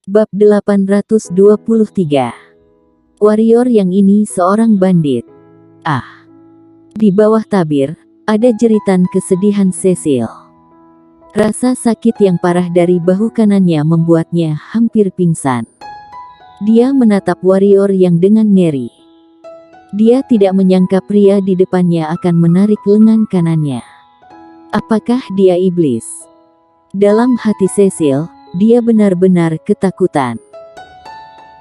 Bab 823. Warrior yang ini seorang bandit. Di bawah tabir, ada jeritan kesedihan Cecil. Rasa sakit yang parah dari bahu kanannya membuatnya hampir pingsan. Dia menatap warrior yang dengan ngeri. Dia tidak menyangka pria di depannya akan menarik lengan kanannya. Apakah dia iblis? Dalam hati Cecil, dia benar-benar ketakutan.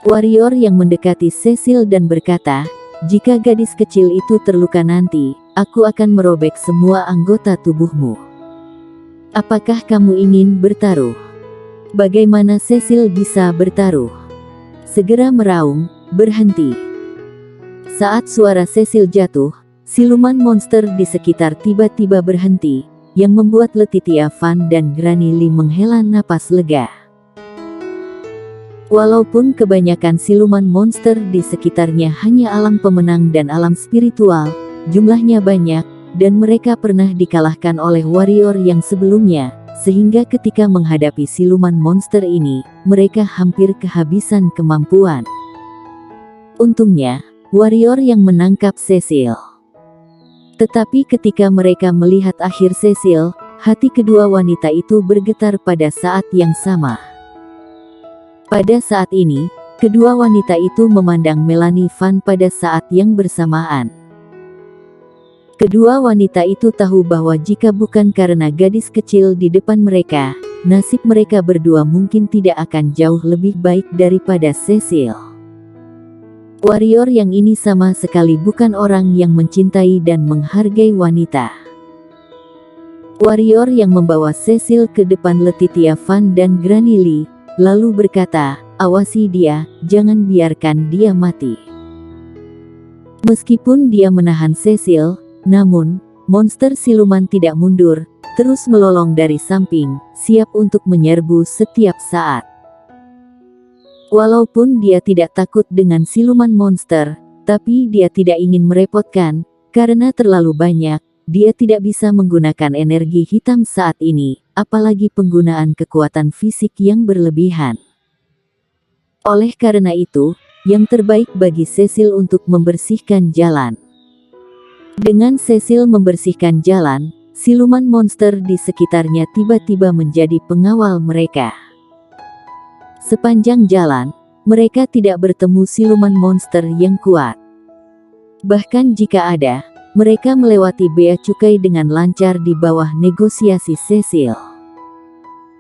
Warrior yang mendekati Cecil dan berkata, "Jika gadis kecil itu terluka nanti, aku akan merobek semua anggota tubuhmu. Apakah kamu ingin bertaruh?" Bagaimana Cecil bisa bertaruh? Segera meraung, "Berhenti!" Saat suara Cecil jatuh, siluman monster di sekitar tiba-tiba berhenti, yang membuat Letitia Van dan Granny Lee menghela napas lega. Walaupun kebanyakan siluman monster di sekitarnya hanya alam pemenang dan alam spiritual, jumlahnya banyak, dan mereka pernah dikalahkan oleh warrior yang sebelumnya, sehingga ketika menghadapi siluman monster ini, mereka hampir kehabisan kemampuan. Untungnya, warrior yang menangkap Cecil. Tetapi ketika mereka melihat akhir Cecil, hati kedua wanita itu bergetar pada saat yang sama. Pada saat ini, kedua wanita itu memandang Melanie Van pada saat yang bersamaan. Kedua wanita itu tahu bahwa jika bukan karena gadis kecil di depan mereka, nasib mereka berdua mungkin tidak akan jauh lebih baik daripada Cecil. Warrior yang ini sama sekali bukan orang yang mencintai dan menghargai wanita. Warrior yang membawa Cecil ke depan Letitia Van dan Granny Lee, lalu berkata, "Awasi dia, jangan biarkan dia mati." Meskipun dia menahan Cecil, namun, monster siluman tidak mundur, terus melolong dari samping, siap untuk menyerbu setiap saat. Walaupun dia tidak takut dengan siluman monster, tapi dia tidak ingin merepotkan, karena terlalu banyak, dia tidak bisa menggunakan energi hitam saat ini, apalagi penggunaan kekuatan fisik yang berlebihan. Oleh karena itu, yang terbaik bagi Cecil untuk membersihkan jalan. Dengan Cecil membersihkan jalan, siluman monster di sekitarnya tiba-tiba menjadi pengawal mereka. Sepanjang jalan, mereka tidak bertemu siluman monster yang kuat. Bahkan jika ada, mereka melewati bea cukai dengan lancar di bawah negosiasi Cecil.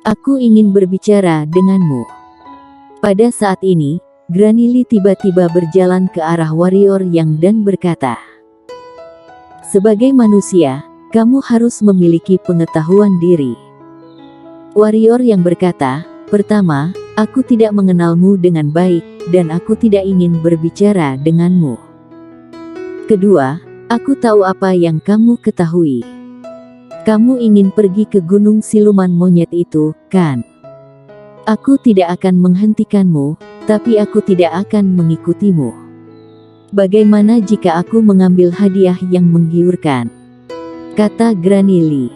"Aku ingin berbicara denganmu." Pada saat ini, Granny Lee tiba-tiba berjalan ke arah warrior yang dan berkata, "Sebagai manusia, kamu harus memiliki pengetahuan diri." Warrior yang berkata, "Pertama, aku tidak mengenalmu dengan baik, dan aku tidak ingin berbicara denganmu. Kedua, aku tahu apa yang kamu ketahui. Kamu ingin pergi ke gunung siluman monyet itu, kan? Aku tidak akan menghentikanmu, tapi aku tidak akan mengikutimu. Bagaimana jika aku mengambil hadiah yang menggiurkan?" kata Granny Lee.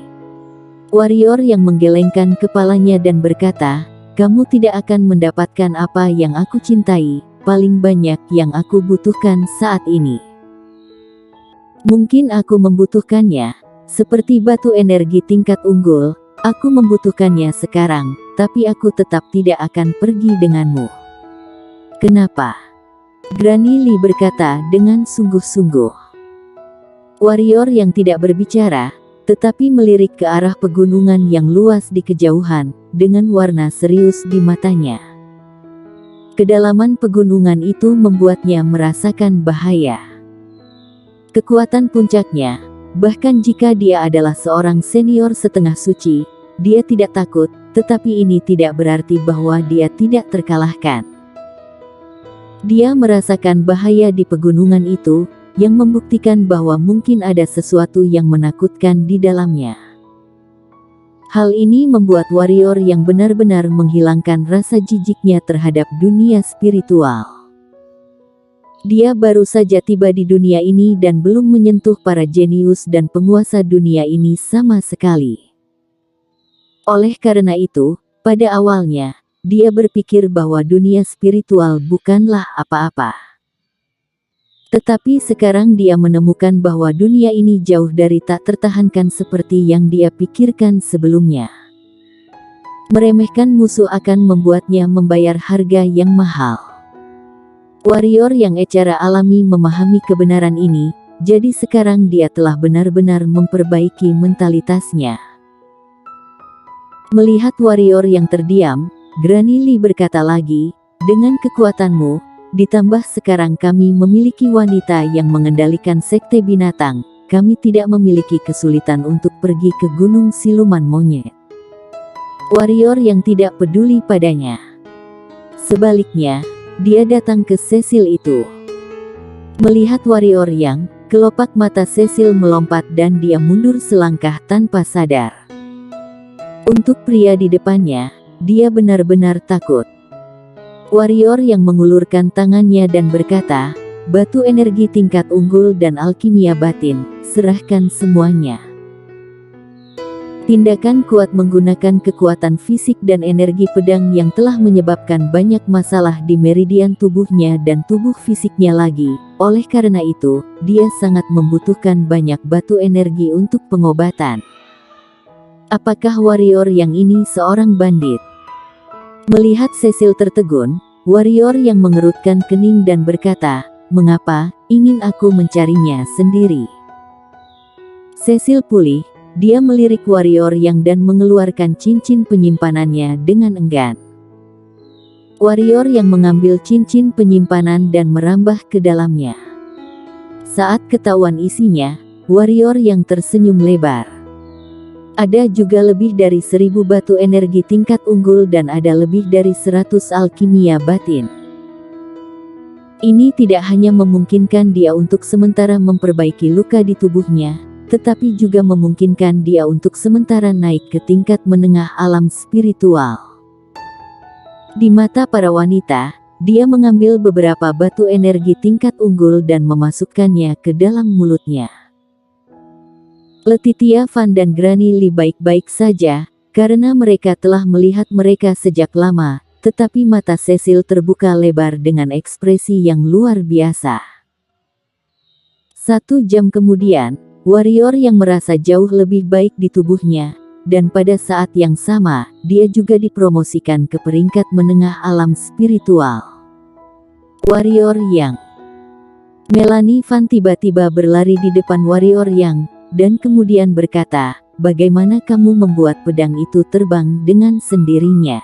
Warrior yang menggelengkan kepalanya dan berkata, "Kamu tidak akan mendapatkan apa yang aku cintai, paling banyak yang aku butuhkan saat ini. Mungkin aku membutuhkannya, seperti batu energi tingkat unggul, aku membutuhkannya sekarang, tapi aku tetap tidak akan pergi denganmu." "Kenapa?" Granny Lee berkata dengan sungguh-sungguh. Warrior yang tidak berbicara, tetapi melirik ke arah pegunungan yang luas di kejauhan, dengan warna serius di matanya. Kedalaman pegunungan itu membuatnya merasakan bahaya. Kekuatan puncaknya, bahkan jika dia adalah seorang senior setengah suci, dia tidak takut, tetapi ini tidak berarti bahwa dia tidak terkalahkan. Dia merasakan bahaya di pegunungan itu, yang membuktikan bahwa mungkin ada sesuatu yang menakutkan di dalamnya. Hal ini membuat warrior yang benar-benar menghilangkan rasa jijiknya terhadap dunia spiritual. Dia baru saja tiba di dunia ini dan belum menyentuh para jenius dan penguasa dunia ini sama sekali. Oleh karena itu, pada awalnya, dia berpikir bahwa dunia spiritual bukanlah apa-apa. Tetapi sekarang dia menemukan bahwa dunia ini jauh dari tak tertahankan seperti yang dia pikirkan sebelumnya. Meremehkan musuh akan membuatnya membayar harga yang mahal. Warrior yang secara alami memahami kebenaran ini, jadi sekarang dia telah benar-benar memperbaiki mentalitasnya. Melihat warrior yang terdiam, Granny Lee berkata lagi, "Dengan kekuatanmu, ditambah sekarang kami memiliki wanita yang mengendalikan sekte binatang, kami tidak memiliki kesulitan untuk pergi ke Gunung Siluman Monyet." Warrior yang tidak peduli padanya. Sebaliknya, dia datang ke Cecil itu. Melihat warrior yang, kelopak mata Cecil melompat dan dia mundur selangkah tanpa sadar. Untuk pria di depannya, dia benar-benar takut. Warrior yang mengulurkan tangannya dan berkata, "Batu energi tingkat unggul dan alkimia batin, serahkan semuanya." Tindakan kuat menggunakan kekuatan fisik dan energi pedang yang telah menyebabkan banyak masalah di meridian tubuhnya dan tubuh fisiknya lagi. Oleh karena itu, dia sangat membutuhkan banyak batu energi untuk pengobatan. Apakah warrior yang ini seorang bandit? Melihat Cecil tertegun, warrior yang mengerutkan kening dan berkata, "Mengapa, ingin aku mencarinya sendiri?" Cecil pulih. Dia melirik warrior yang dan mengeluarkan cincin penyimpanannya dengan enggan. Warrior yang mengambil cincin penyimpanan dan merambah ke dalamnya. Saat ketahuan isinya, warrior yang tersenyum lebar. Ada juga lebih dari 1000 batu energi tingkat unggul dan ada lebih dari 100 alkimia batin. Ini tidak hanya memungkinkan dia untuk sementara memperbaiki luka di tubuhnya, tetapi juga memungkinkan dia untuk sementara naik ke tingkat menengah alam spiritual. Di mata para wanita, dia mengambil beberapa batu energi tingkat unggul dan memasukkannya ke dalam mulutnya. Letitia Van dan Granny Lee baik-baik saja, karena mereka telah melihat mereka sejak lama, tetapi mata Cecil terbuka lebar dengan ekspresi yang luar biasa. 1 jam kemudian, warrior yang merasa jauh lebih baik di tubuhnya, dan pada saat yang sama, dia juga dipromosikan ke peringkat menengah alam spiritual. Warrior yang Melanie Van tiba-tiba berlari di depan warrior yang, dan kemudian berkata, "Bagaimana kamu membuat pedang itu terbang dengan sendirinya?"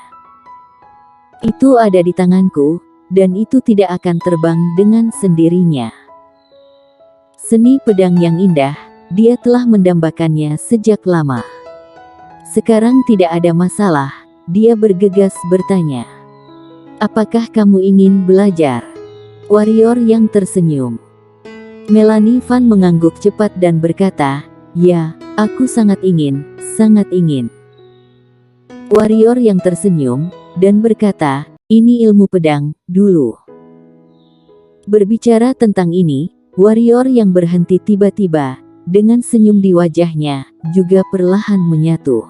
"Itu ada di tanganku, dan itu tidak akan terbang dengan sendirinya. Seni pedang yang indah, dia telah mendambakannya sejak lama. Sekarang tidak ada masalah." Dia bergegas bertanya, "Apakah kamu ingin belajar?" Warrior yang tersenyum. Melanie Van mengangguk cepat dan berkata, "Ya, aku sangat ingin, sangat ingin." Warrior yang tersenyum, dan berkata, "Ini ilmu pedang, dulu." Berbicara tentang ini, warrior yang berhenti tiba-tiba, dengan senyum di wajahnya, juga perlahan menyatu.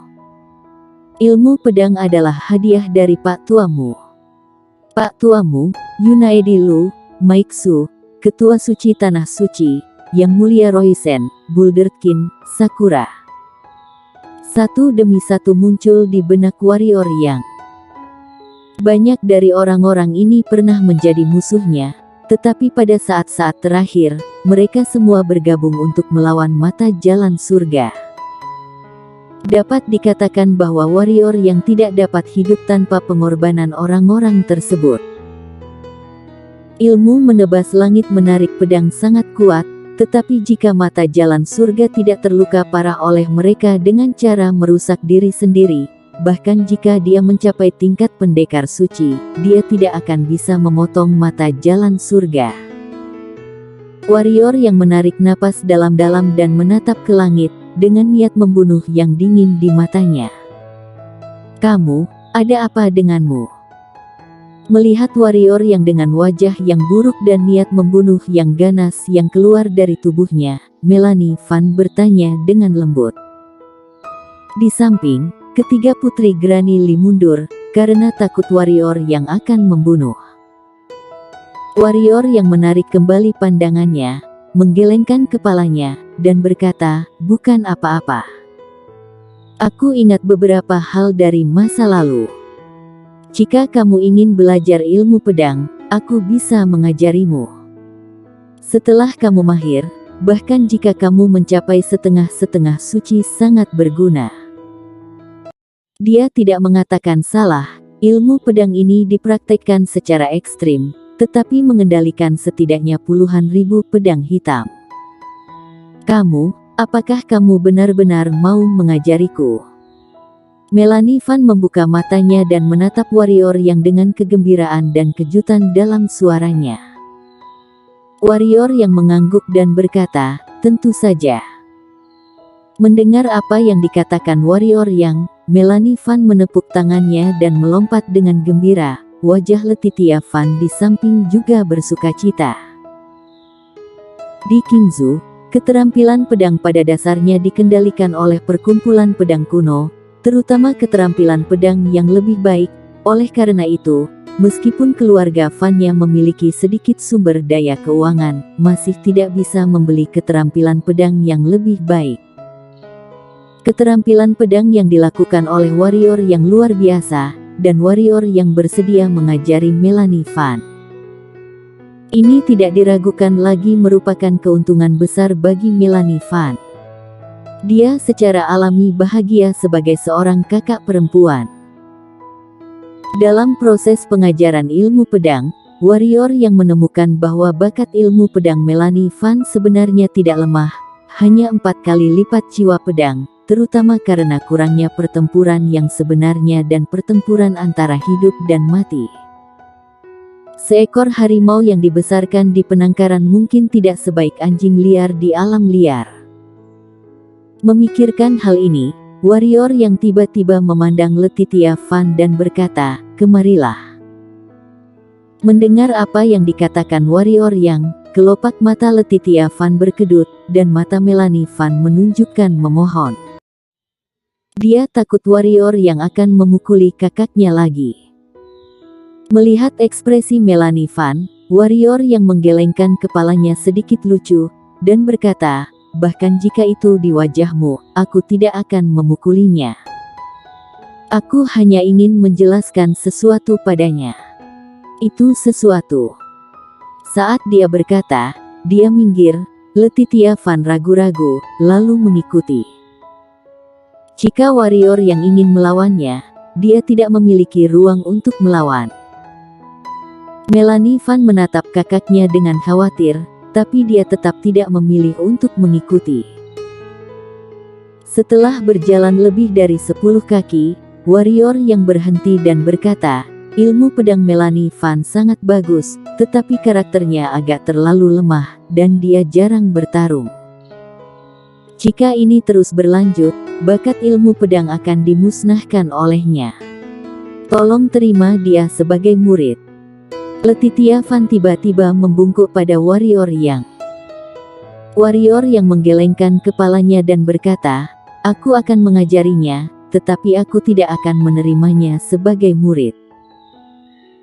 "Ilmu pedang adalah hadiah dari Pak Tuamu. Pak Tuamu, Yunaedi Lu, Maiksu, Ketua Suci Tanah Suci, Yang Mulia Roisen, Bulderkin, Sakura." Satu demi satu muncul di benak warrior yang banyak dari orang-orang ini pernah menjadi musuhnya, tetapi pada saat-saat terakhir, mereka semua bergabung untuk melawan mata jalan surga. Dapat dikatakan bahwa warrior yang tidak dapat hidup tanpa pengorbanan orang-orang tersebut. Ilmu menebas langit menarik pedang sangat kuat, tetapi jika mata jalan surga tidak terluka parah oleh mereka dengan cara merusak diri sendiri, bahkan jika dia mencapai tingkat pendekar suci, dia tidak akan bisa memotong mata jalan surga. Warrior yang menarik napas dalam-dalam dan menatap ke langit, dengan niat membunuh yang dingin di matanya. "Kamu, ada apa denganmu?" Melihat warrior yang dengan wajah yang buruk dan niat membunuh yang ganas yang keluar dari tubuhnya, Melanie Van bertanya dengan lembut. Di samping, ketiga putri Granny Lee mundur, karena takut warrior yang akan membunuh. Warrior yang menarik kembali pandangannya, menggelengkan kepalanya, dan berkata, "Bukan apa-apa. Aku ingat beberapa hal dari masa lalu. Jika kamu ingin belajar ilmu pedang, aku bisa mengajarimu. Setelah kamu mahir, bahkan jika kamu mencapai setengah-setengah suci sangat berguna." Dia tidak mengatakan salah, ilmu pedang ini dipraktekkan secara ekstrim, tetapi mengendalikan setidaknya puluhan ribu pedang hitam. Apakah kamu benar-benar mau mengajariku? Melanie Van membuka matanya dan menatap warrior yang dengan kegembiraan dan kejutan dalam suaranya. Warrior yang mengangguk dan berkata, "Tentu saja." Mendengar apa yang dikatakan warrior yang, Melanie Van menepuk tangannya dan melompat dengan gembira. Wajah Letitia Van di samping juga bersukacita. Di Qingzhou, keterampilan pedang pada dasarnya dikendalikan oleh perkumpulan pedang kuno, terutama keterampilan pedang yang lebih baik. Oleh karena itu, meskipun keluarga Van-nya memiliki sedikit sumber daya keuangan, masih tidak bisa membeli keterampilan pedang yang lebih baik. Keterampilan pedang yang dilakukan oleh warrior yang luar biasa, dan warrior yang bersedia mengajari Melanie Van. Ini tidak diragukan lagi merupakan keuntungan besar bagi Melanie Van. Dia secara alami bahagia sebagai seorang kakak perempuan. Dalam proses pengajaran ilmu pedang, warrior yang menemukan bahwa bakat ilmu pedang Melanie Van sebenarnya tidak lemah, hanya 4 kali lipat jiwa pedang, terutama karena kurangnya pertempuran yang sebenarnya dan pertempuran antara hidup dan mati. Seekor harimau yang dibesarkan di penangkaran mungkin tidak sebaik anjing liar di alam liar. Memikirkan hal ini, warrior yang tiba-tiba memandang Letitia Van dan berkata, "Kemarilah." Mendengar apa yang dikatakan warrior yang, kelopak mata Letitia Van berkedut, dan mata Melanie Van menunjukkan memohon. Dia takut warrior yang akan memukuli kakaknya lagi. Melihat ekspresi Melanie Van, warrior yang menggelengkan kepalanya sedikit lucu, dan berkata, "Bahkan jika itu di wajahmu, aku tidak akan memukulinya. Aku hanya ingin menjelaskan sesuatu padanya." Itu sesuatu. Saat dia berkata, dia minggir, Letitia Van ragu-ragu, lalu mengikuti. Jika warrior yang ingin melawannya, dia tidak memiliki ruang untuk melawan. Melanie Van menatap kakaknya dengan khawatir, tapi dia tetap tidak memilih untuk mengikuti. Setelah berjalan lebih dari 10 kaki, warrior yang berhenti dan berkata, "Ilmu pedang Melanie Van sangat bagus, tetapi karakternya agak terlalu lemah, dan dia jarang bertarung. Jika ini terus berlanjut, bakat ilmu pedang akan dimusnahkan olehnya. Tolong terima dia sebagai murid." Letitia Van tiba-tiba membungkuk pada warrior yang. Warrior yang menggelengkan kepalanya dan berkata, "Aku akan mengajarinya, tetapi aku tidak akan menerimanya sebagai murid.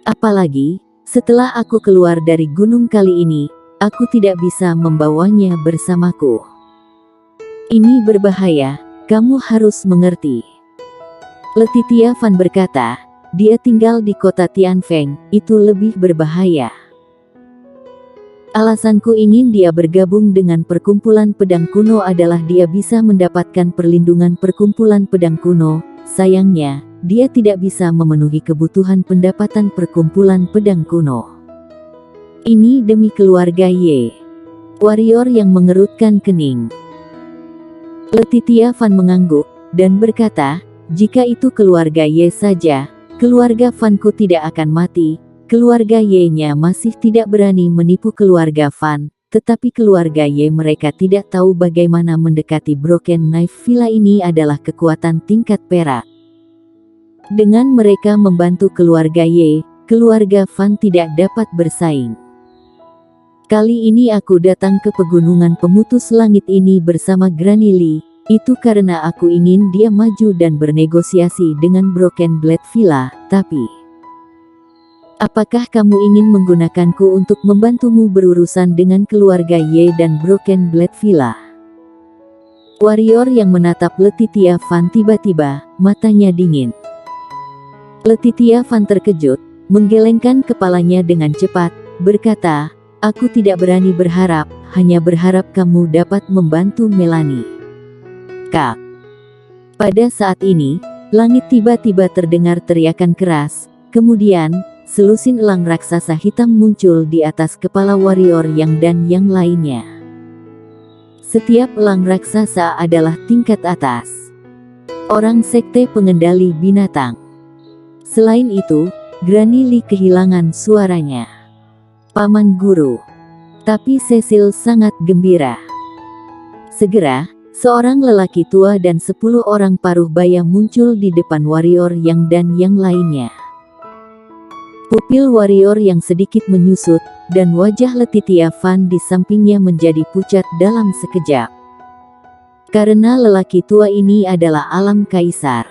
Apalagi, setelah aku keluar dari gunung kali ini, aku tidak bisa membawanya bersamaku. Ini berbahaya, kamu harus mengerti." Letitia Van berkata, "Dia tinggal di kota Tianfeng, itu lebih berbahaya. Alasanku ingin dia bergabung dengan perkumpulan pedang kuno adalah dia bisa mendapatkan perlindungan perkumpulan pedang kuno. Sayangnya, dia tidak bisa memenuhi kebutuhan pendapatan perkumpulan pedang kuno. Ini demi keluarga Ye." Warrior yang mengerutkan kening. Letitia Van mengangguk, dan berkata, "Jika itu keluarga Ye saja, keluarga Van-ku tidak akan mati. Keluarga Ye-nya masih tidak berani menipu keluarga Van, tetapi keluarga Ye mereka tidak tahu bagaimana mendekati Broken Knife Villa. Ini adalah kekuatan tingkat perak. Dengan mereka membantu keluarga Ye, keluarga Van tidak dapat bersaing. Kali ini aku datang ke pegunungan pemutus langit ini bersama Granny Lee, Itu karena aku ingin dia maju dan bernegosiasi dengan Broken Blade Villa, tapi... Apakah kamu ingin menggunakanku untuk membantumu berurusan dengan keluarga Ye dan Broken Blade Villa? Warrior yang menatap Letitia Van tiba-tiba, matanya dingin. Letitia Van terkejut, menggelengkan kepalanya dengan cepat, berkata, "Aku tidak berani berharap, hanya berharap kamu dapat membantu Melanie." Kak. Pada saat ini, langit tiba-tiba terdengar teriakan keras, kemudian, selusin elang raksasa hitam muncul di atas kepala warrior dan yang lainnya. Setiap elang raksasa adalah tingkat atas. Orang sekte pengendali binatang. Selain itu, Granny Lee kehilangan suaranya. Paman Guru. Tapi Cecil sangat gembira. Segera, seorang lelaki tua dan 10 orang paruh baya muncul di depan warrior dan yang lainnya. Pupil warrior yang sedikit menyusut, dan wajah Letitia Van di sampingnya menjadi pucat dalam sekejap. Karena lelaki tua ini adalah Alam Kaisar.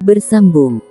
Bersambung.